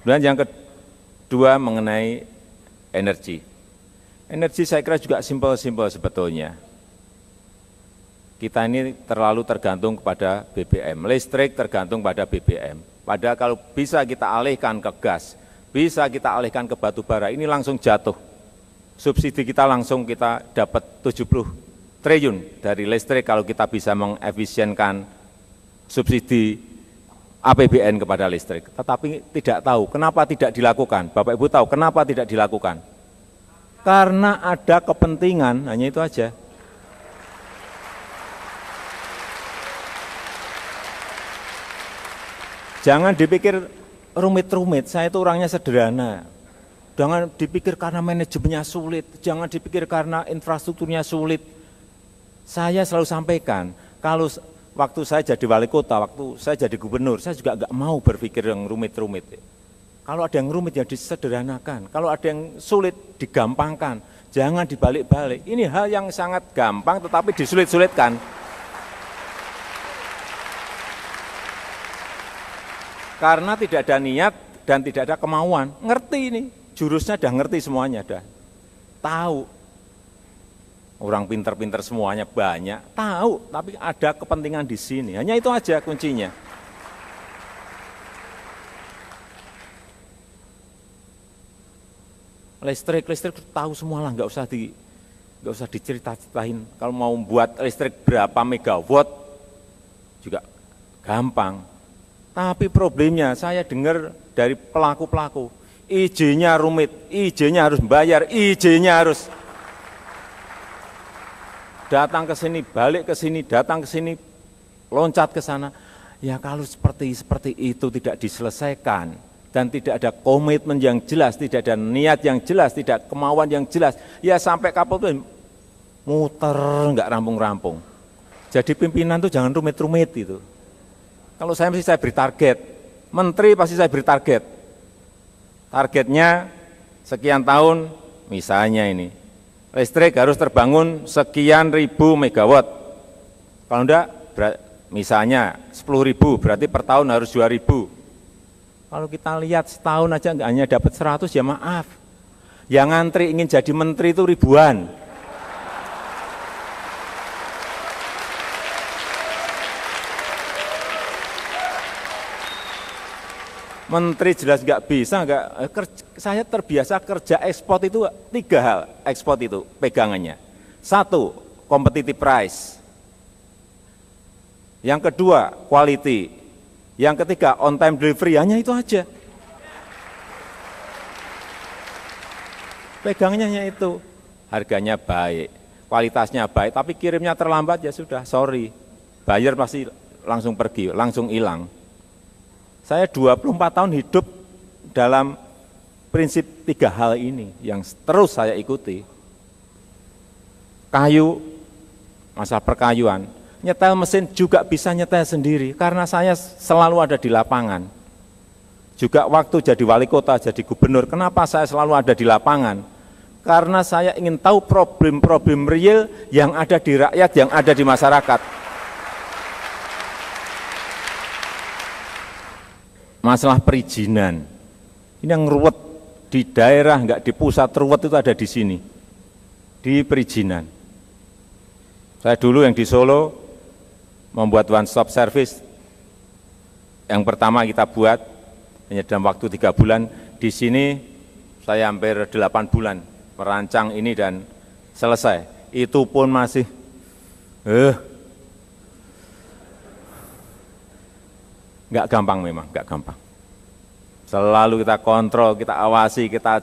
Dan yang kedua mengenai energi. Energi saya kira juga simpel-simpel sebetulnya. Kita ini terlalu tergantung kepada BBM, listrik tergantung pada BBM. Padahal kalau bisa kita alihkan ke gas, bisa kita alihkan ke batu bara, ini langsung jatuh. Subsidi kita langsung kita dapat 70 triliun dari listrik kalau kita bisa mengefisienkan subsidi APBN kepada listrik. Tetapi tidak tahu kenapa tidak dilakukan. Bapak Ibu tahu kenapa tidak dilakukan? Karena ada kepentingan, hanya itu aja. Jangan dipikir rumit-rumit, saya itu orangnya sederhana. Jangan dipikir karena manajemennya sulit, jangan dipikir karena infrastrukturnya sulit. Saya selalu sampaikan, kalau waktu saya jadi wali kota, waktu saya jadi gubernur, saya juga enggak mau berpikir yang rumit-rumit. Kalau ada yang rumit ya disederhanakan, kalau ada yang sulit digampangkan, jangan dibalik-balik. Ini hal yang sangat gampang tetapi disulit-sulitkan. Karena tidak ada niat dan tidak ada kemauan. Ngerti ini, jurusnya udah ngerti semuanya, dah tahu. Orang pinter-pinter semuanya banyak, tahu, tapi ada kepentingan di sini. Hanya itu aja kuncinya. Listrik tahu semua lah, nggak usah dicerita-ceritain. Kalau mau buat listrik berapa megawatt juga gampang. Tapi problemnya saya dengar dari pelaku-pelaku, izinnya rumit, izinnya harus bayar, izinnya harus datang ke sini, balik ke sini, datang ke sini, loncat ke sana. Ya kalau seperti itu tidak diselesaikan dan tidak ada komitmen yang jelas, tidak ada niat yang jelas, tidak kemauan yang jelas, ya sampai kapal itu muter, nggak rampung-rampung. Jadi pimpinan tuh jangan rumit-rumit itu. Kalau saya mesti saya beri target, menteri pasti saya beri target. Targetnya sekian tahun, misalnya ini, listrik harus terbangun sekian ribu megawatt. Kalau enggak, misalnya 10.000, berarti per tahun harus 2.000. Kalau kita lihat setahun aja enggak hanya dapat 100, ya maaf. Yang ngantri ingin jadi menteri itu ribuan. Menteri jelas nggak bisa, saya terbiasa kerja ekspor itu 3 hal, ekspor itu pegangannya. 1, competitive price. Yang kedua, quality. Yang ketiga, on time delivery, hanya itu aja. Pegangannya hanya itu. Harganya baik, kualitasnya baik, tapi kirimnya terlambat ya sudah, sorry. Buyer pasti langsung pergi, langsung hilang. Saya 24 tahun hidup dalam prinsip 3 hal ini yang terus saya ikuti. Kayu, masalah perkayuan, nyetel mesin juga bisa nyetel sendiri karena saya selalu ada di lapangan. Juga waktu jadi wali kota, jadi gubernur, kenapa saya selalu ada di lapangan? Karena saya ingin tahu problem-problem real yang ada di rakyat, yang ada di masyarakat. Masalah perizinan, ini yang ruwet di daerah, enggak di pusat, ruwet itu ada di sini, di perizinan. Saya dulu yang di Solo membuat one stop service, yang pertama kita buat hanya dalam waktu 3 bulan, di sini saya hampir 8 bulan merancang ini dan selesai. Itu pun masih, nggak gampang memang, nggak gampang. Selalu kita kontrol, kita awasi, kita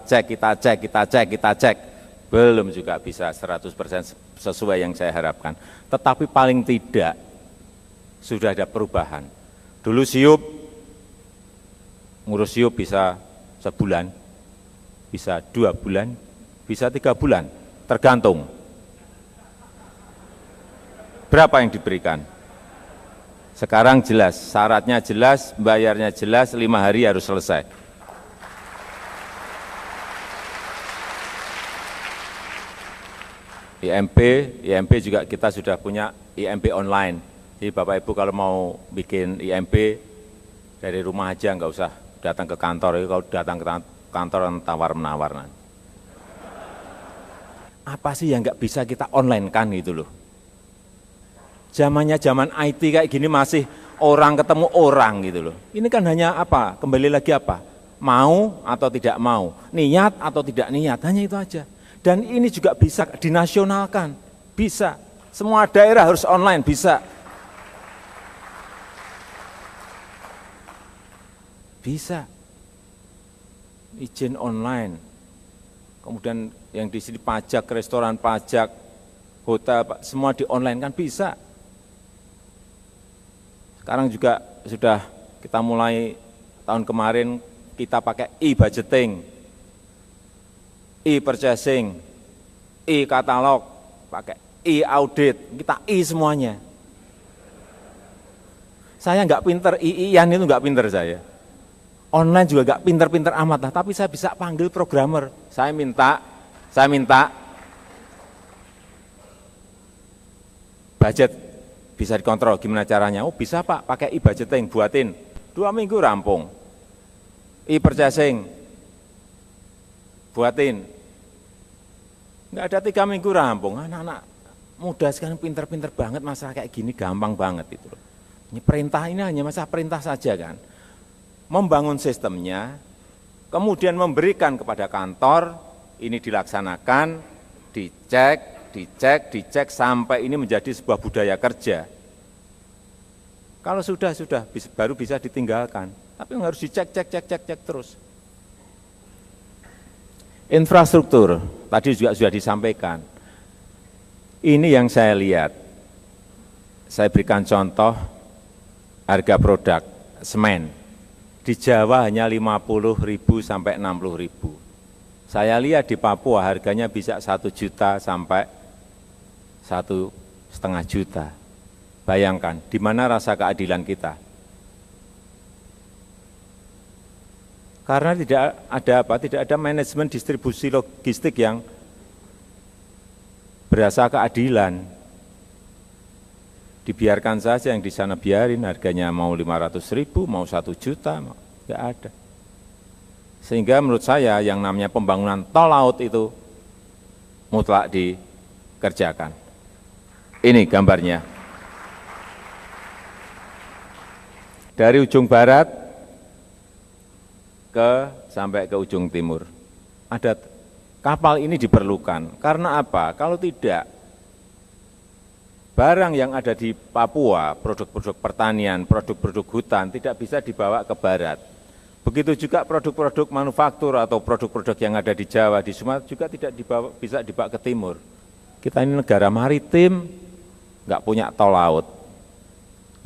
cek. Belum juga bisa 100% sesuai yang saya harapkan. Tetapi paling tidak sudah ada perubahan. Dulu siup, ngurus siup bisa sebulan, bisa 2 bulan, bisa 3 bulan, tergantung berapa yang diberikan. Sekarang jelas, syaratnya jelas, bayarnya jelas, 5 hari harus selesai. IMP juga kita sudah punya IMP online. Jadi Bapak Ibu kalau mau bikin IMP dari rumah aja, nggak usah datang ke kantor, kalau datang ke kantor tawar-menawar. Apa sih yang nggak bisa kita online kan gitu loh. Zamannya zaman IT kayak gini masih orang ketemu orang gitu loh. Ini kan hanya apa? Kembali lagi apa? Mau atau tidak mau, niat atau tidak niat, hanya itu aja. Dan ini juga bisa dinasionalkan, bisa. Semua daerah harus online, bisa. Bisa. Izin online. Kemudian yang di sini pajak, restoran pajak, hotel, semua di online kan bisa. Sekarang juga sudah kita mulai tahun kemarin kita pakai e-budgeting, e-purchasing, e-katalog, pakai e-audit, kita semuanya. Saya nggak pinter, i-ian itu nggak pinter saya. Online juga nggak pinter-pinter amat lah, tapi saya bisa panggil programmer. Saya minta budget bisa dikontrol, gimana caranya? Oh bisa Pak, pakai e-budgeting, buatin, 2 minggu rampung. E-purchasing, buatin, nggak ada 3 minggu rampung. Anak-anak muda sekarang pinter-pinter banget, masalah kayak gini gampang banget itu loh. Ini perintah ini hanya masalah perintah saja kan. Membangun sistemnya, kemudian memberikan kepada kantor, ini dilaksanakan, dicek, sampai ini menjadi sebuah budaya kerja. Kalau sudah, baru bisa ditinggalkan. Tapi harus dicek terus. Infrastruktur, tadi juga sudah disampaikan. Ini yang saya lihat, saya berikan contoh harga produk semen. Di Jawa hanya 50.000 sampai 60.000. Saya lihat di Papua harganya bisa 1 juta sampai 1,5 juta. Bayangkan, di mana rasa keadilan kita? Karena tidak ada manajemen distribusi logistik yang berasa keadilan. Dibiarkan saja yang di sana biarin, harganya mau 500.000, mau 1 juta, nggak ada. Sehingga menurut saya yang namanya pembangunan tol laut itu mutlak dikerjakan. Ini gambarnya. Dari ujung barat sampai ke ujung timur. Ada kapal ini diperlukan. Karena apa? Kalau tidak, barang yang ada di Papua, produk-produk pertanian, produk-produk hutan tidak bisa dibawa ke barat. Begitu juga produk-produk manufaktur atau produk-produk yang ada di Jawa, di Sumatera juga tidak bisa dibawa ke timur. Kita ini negara maritim, nggak punya tol laut.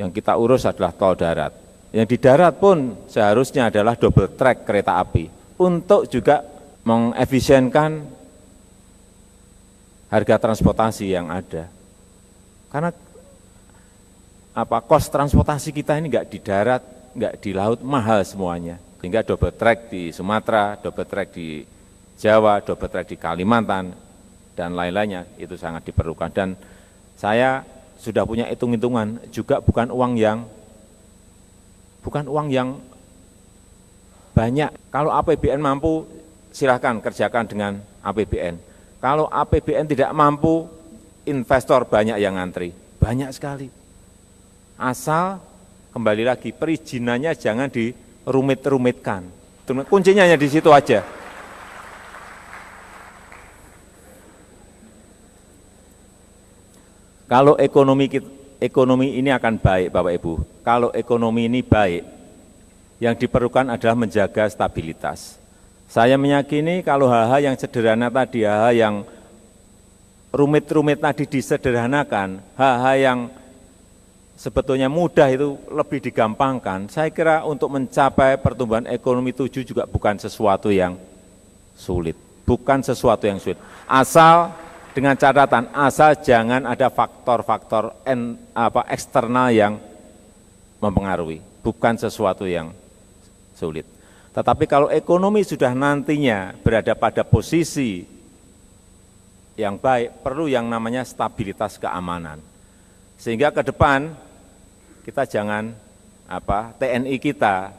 Yang kita urus adalah tol darat. Yang di darat pun seharusnya adalah double track kereta api untuk juga mengefisienkan harga transportasi yang ada. Karena kos transportasi kita ini nggak di darat, nggak di laut, mahal semuanya. Sehingga double track di Sumatera, double track di Jawa, double track di Kalimantan, dan lain-lainnya itu sangat diperlukan. Dan saya sudah punya hitung-hitungan, juga bukan uang yang banyak. Kalau APBN mampu, silahkan kerjakan dengan APBN. Kalau APBN tidak mampu, investor banyak yang ngantri, banyak sekali. Asal kembali lagi perizinannya jangan dirumit-rumitkan. Kuncinya hanya di situ aja. Kalau ekonomi ini akan baik Bapak Ibu. Kalau ekonomi ini baik, yang diperlukan adalah menjaga stabilitas. Saya meyakini kalau hal-hal yang sederhana tadi, hal-hal yang rumit-rumit tadi disederhanakan, hal-hal yang sebetulnya mudah itu lebih digampangkan. Saya kira untuk mencapai pertumbuhan ekonomi 7 juga bukan sesuatu yang sulit. Bukan sesuatu yang sulit. Asal dengan catatan, asal jangan ada faktor-faktor eksternal yang mempengaruhi. Bukan sesuatu yang sulit. Tetapi kalau ekonomi sudah nantinya berada pada posisi yang baik, perlu yang namanya stabilitas keamanan. Sehingga ke depan kita jangan TNI kita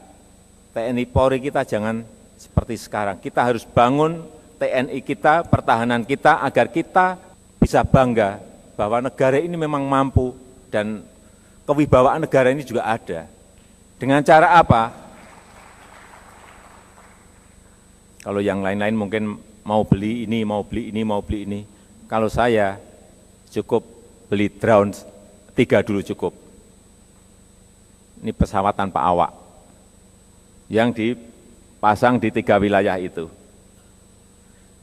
TNI Polri kita jangan seperti sekarang. Kita harus bangun TNI kita, pertahanan kita, agar kita bisa bangga bahwa negara ini memang mampu dan kewibawaan negara ini juga ada. Dengan cara apa? Kalau yang lain-lain mungkin mau beli ini, mau beli ini, mau beli ini. Kalau saya cukup beli drone 3 dulu cukup. Ini pesawat tanpa awak yang dipasang di 3 wilayah itu.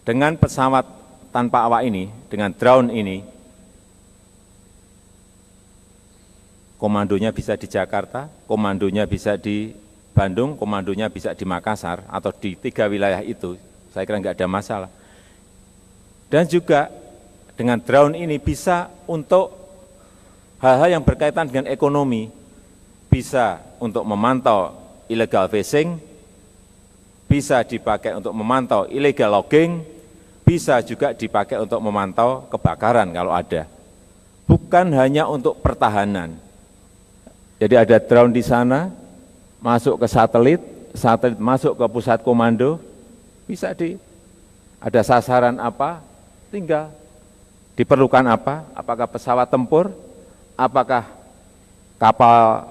Dengan pesawat tanpa awak ini, dengan drone ini, komandonya bisa di Jakarta, komandonya bisa di Bandung, komandonya bisa di Makassar, atau di 3 wilayah itu, saya kira nggak ada masalah. Dan juga dengan drone ini bisa untuk hal-hal yang berkaitan dengan ekonomi, bisa untuk memantau illegal fishing, bisa dipakai untuk memantau illegal logging, bisa juga dipakai untuk memantau kebakaran kalau ada. Bukan hanya untuk pertahanan. Jadi ada drone di sana, masuk ke satelit, satelit masuk ke pusat komando, bisa ada sasaran apa, tinggal diperlukan apa, apakah pesawat tempur, apakah kapal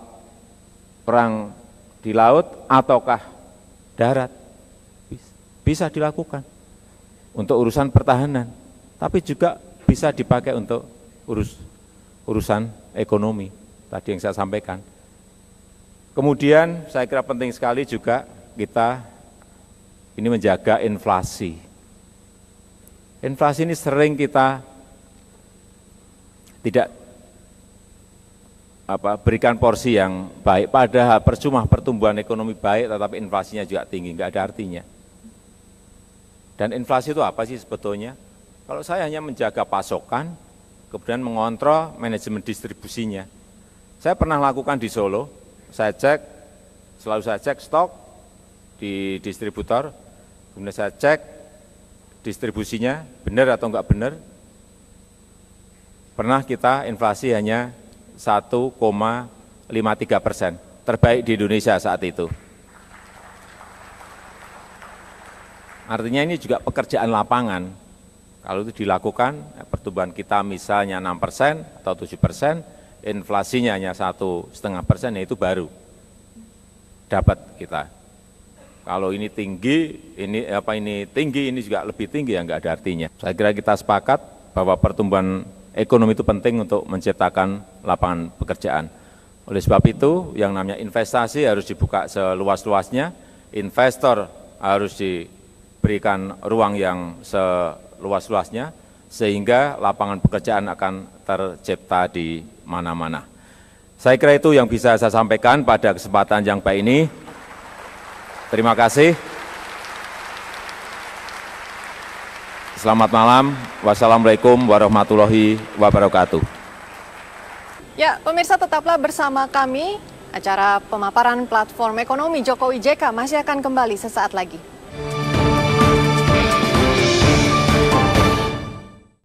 perang di laut, ataukah darat, bisa dilakukan untuk urusan pertahanan, tapi juga bisa dipakai untuk urusan ekonomi, tadi yang saya sampaikan. Kemudian saya kira penting sekali juga kita ini menjaga inflasi. Inflasi ini sering kita tidak berikan porsi yang baik, padahal percuma pertumbuhan ekonomi baik tetapi inflasinya juga tinggi, nggak ada artinya. Dan inflasi itu apa sih sebetulnya? Kalau saya hanya menjaga pasokan, kemudian mengontrol manajemen distribusinya. Saya pernah lakukan di Solo, selalu saya cek stok di distributor, kemudian saya cek distribusinya benar atau enggak benar. Pernah kita inflasi hanya 1,53%, terbaik di Indonesia saat itu. Artinya ini juga pekerjaan lapangan. Kalau itu dilakukan, pertumbuhan kita misalnya 6% atau 7%, inflasinya hanya 1,5%, ya itu baru dapat kita. Kalau ini tinggi, ini tinggi, ini juga lebih tinggi, ya enggak ada artinya. Saya kira kita sepakat bahwa pertumbuhan ekonomi itu penting untuk menciptakan lapangan pekerjaan. Oleh sebab itu, yang namanya investasi harus dibuka seluas-luasnya, investor harus diberikan ruang yang seluas-luasnya, sehingga lapangan pekerjaan akan tercipta di mana-mana. Saya kira itu yang bisa saya sampaikan pada kesempatan yang baik ini. Terima kasih. Selamat malam. Wassalamualaikum warahmatullahi wabarakatuh. Ya, pemirsa tetaplah bersama kami. Acara pemaparan platform ekonomi Jokowi JK masih akan kembali sesaat lagi.